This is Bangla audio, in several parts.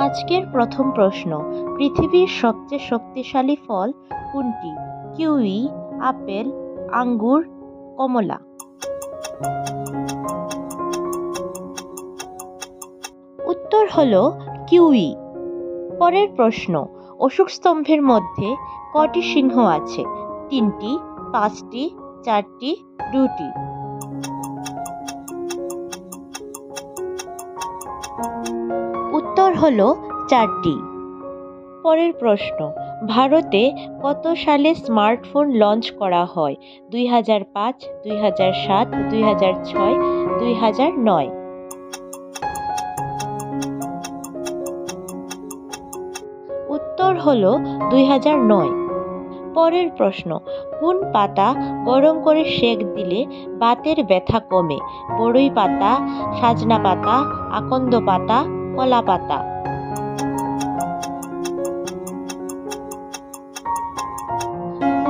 আজকের প্রথম প্রশ্ন, পৃথিবীর সবচেয়ে শক্তিশালী ফল কোনটি? কিউই, আপেল, আঙ্গুর, কমলা। উত্তর হলো কিউই। পরের প্রশ্ন, অশোক স্তম্ভের মধ্যে কটি সিংহ আছে? 3টি, 5টি, 4টি, 2টি। উত্তর হলো 4টি। পরের প্রশ্ন, ভারতে কত সালে স্মার্টফোন লঞ্চ করা হয়? 2005, 2007, 2006, 2009। উত্তর হলো 2009। পরের প্রশ্ন, কোন পাতা গরম করে সেক দিলে বাতের ব্যথা কমে? বড়ই পাতা, সাজনা পাতা, আকন্দ পাতা, কলা পাতা।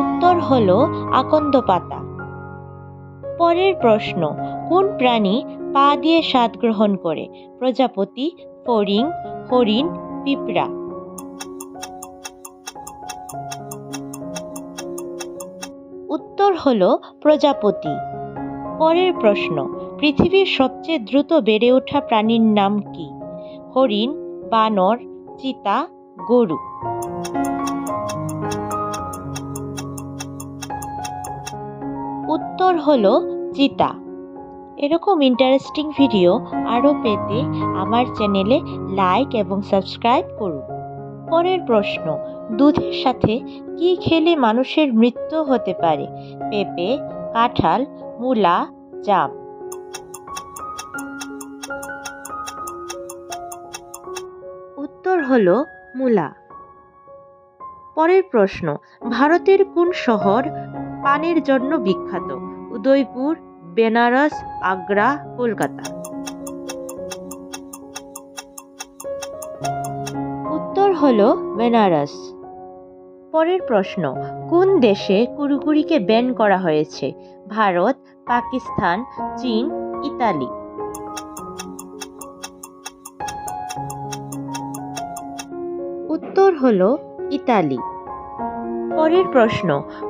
উত্তর হলো আকন্দ পাতা। পরের প্রশ্ন, কোন প্রাণী পা দিয়ে স্বাদ গ্রহণ করে? প্রজাপতি, ফড়িং, হরিণ, পিঁপড়া। উত্তর হলো প্রজাপতি। পরের প্রশ্ন, পৃথিবীর সবচেয়ে দ্রুত বেড়ে ওঠা প্রাণীর নাম কি? হরিণ, বানর, চিতা, গরু। উত্তর হলো চিতা। এরকম ইন্টারেস্টিং ভিডিও আরও পেতে আমার চ্যানেলে লাইক এবং সাবস্ক্রাইব করুন। পরের প্রশ্ন, দুধের সাথে কি খেলে মানুষের মৃত্যু হতে পারে? পেঁপে, কাঁঠাল, মূলা, জাম। উত্তর হলো মূলা। পরের প্রশ্ন, ভারতের কোন শহর পানের জন্য বিখ্যাত? উদয়পুর, বেনারস, আগ্রা, কলকাতা। উত্তর হলো বেনারস। পরের প্রশ্ন, কোন দেশে কুরকুরিকে ব্যান করা হয়েছে? ভারত, পাকিস্তান, চীন, ইতালি। উত্তর হলো ইতালি। পরের প্রশ্ন,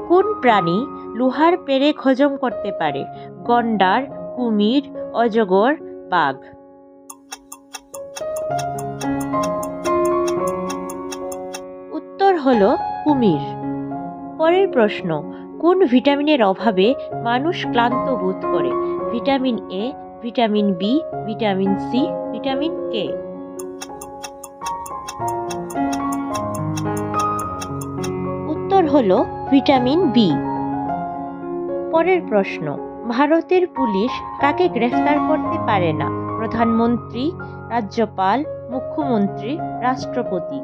কোন প্রাণী লোহার পেরেক হজম করতে পারে? গন্ডার, কুমির, অজগর, বাঘ। উত্তর হলো কুমির। পরের প্রশ্ন, কোন ভিটামিনের অভাবে মানুষ ক্লান্ত বোধ করে? Vitamin A, vitamin B, vitamin C, vitamin K. উত্তর হলো ভিটামিন বি। পরের প্রশ্ন, ভারতের পুলিশ কাকে গ্রেফতার করতে পারে না? প্রধানমন্ত্রী, রাজ্যপাল, মুখ্যমন্ত্রী, রাষ্ট্রপতি।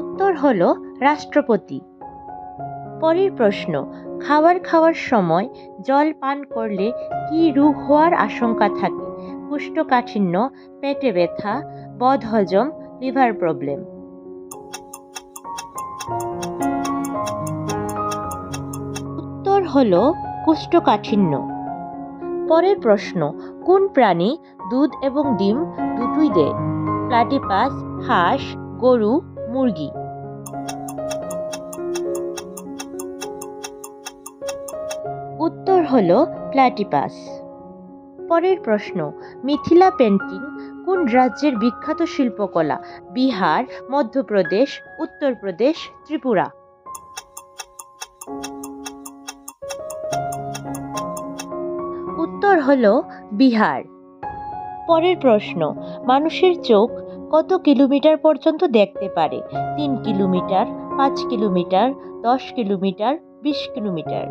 উত্তর হলো রাষ্ট্রপতি। পরের প্রশ্ন, খাবার খাওয়ার সময় জল পান করলে কি রোগ হওয়ার আশঙ্কা থাকে? কোষ্ঠকাঠিন্য, পেটে ব্যথা, বদহজম, লিভার প্রবলেম। উত্তর হলো কোষ্ঠকাঠিন্য। পরের প্রশ্ন, কোন প্রাণী দুধ এবং ডিম দুটোই দেয়? প্লাটিপাস, হাঁস, গরু, মুরগি। উত্তর হলো প্লাটিপাস। পরের প্রশ্ন, মিথিলা পেন্টিং কোন রাজ্যের বিখ্যাত শিল্পকলা? বিহার, মধ্যপ্রদেশ, উত্তরপ্রদেশ, ত্রিপুরা। উত্তর হলো বিহার। পরের প্রশ্ন, মানুষের চোখ কত কিলোমিটার পর্যন্ত দেখতে পারে? 3 কিলোমিটার, 5 কিলোমিটার, 10 কিলোমিটার, 20 কিলোমিটার।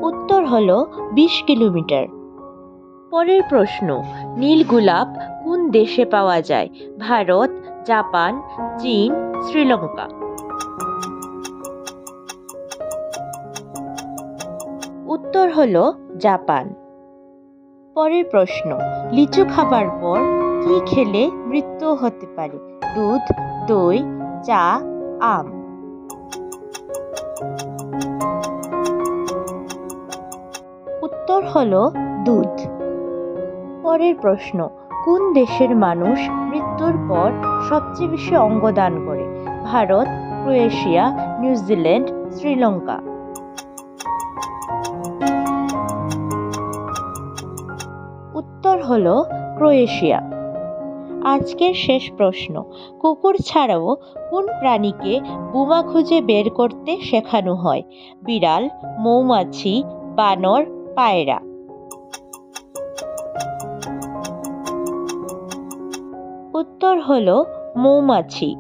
উত্তর হলো 20 কিলোমিটার। পরের প্রশ্ন, নীল গোলাপ কোন দেশে পাওয়া যায়? ভারত, জাপান, চীন, শ্রীলঙ্কা। উত্তর হলো জাপান। পরের প্রশ্ন, লিচু খাবার পর কি খেলে মৃত্যু হতে পারে? দুধ, দই, চা, আম। উত্তর হলো দুধ। পরের প্রশ্ন, কোন দেশের মানুষ মৃত্যুর পর সবচেয়ে বেশি অঙ্গদান করে? Bharat, Croatia, New Zealand, Sri Lanka. উত্তর হলো ক্রোয়েশিয়া। আজকের শেষ প্রশ্ন, কুকুর ছাড়াও কোন প্রাণীকে বোমা খুঁজে বের করতে শেখানো হয়? বিড়াল, মৌমাছি, বানর, পায়রা। উত্তর হলো মৌমাছি।